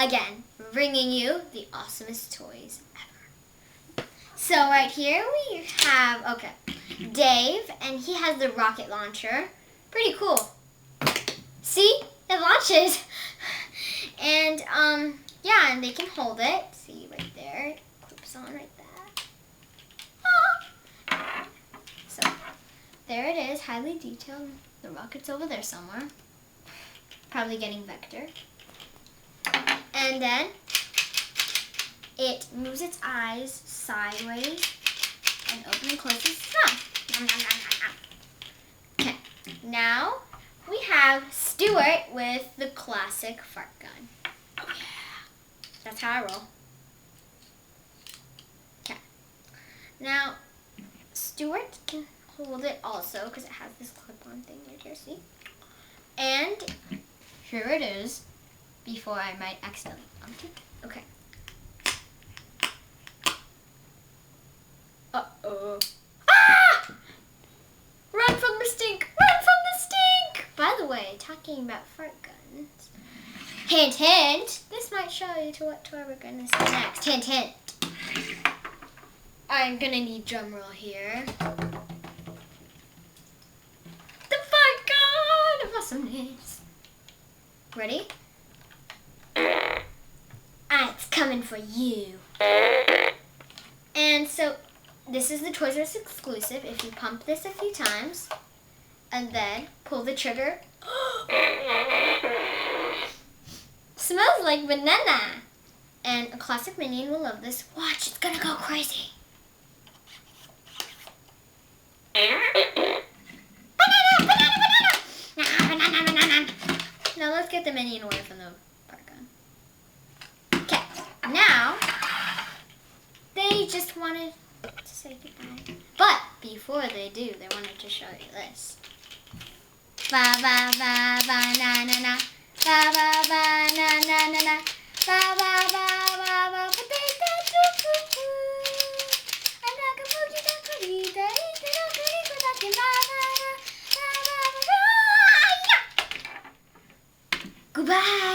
again, bringing you the awesomest toys ever. So right here we have, okay, Dave, and he has the rocket launcher. Pretty cool. See? It launches. And, yeah, and they can hold it. See, right there. It clips on right there. Ah. So, there it is, highly detailed. The rocket's over there somewhere. Probably getting vector. And then it moves its eyes sideways and opens and closes its mouth. Okay, now we have Stuart with the classic fart gun. Oh yeah, that's how I roll. Okay, now Stuart can hold it also because it has this clip-on thing right here, see? And here it is before I might accidentally bump it. Okay. Uh-oh. Ah! Run from the stink! Run from the stink! By the way, talking about fart guns. Hint, hint. This might show you to what toy we're going to see next. Hint, hint. I'm going to need drum roll here. The fart gun of awesomeness. Ready? It's coming for you. And so, this is the Toys R Us exclusive. If you pump this a few times, and then pull the trigger. Smells like banana. And a classic minion will love this. Watch, it's gonna go crazy. Banana, banana, banana. Banana, banana. Now let's get the minion away from the fart gun. Okay, now they just wanted to say goodbye. But before they do, they wanted to show you this. Ba ba ba ba na na na. Ba ba ba na na na na. Ba ba ba ba ba potato choo choo. I'm not gonna put you down for you. They don't really go back in ba ba ba ba ba ba. Goodbye.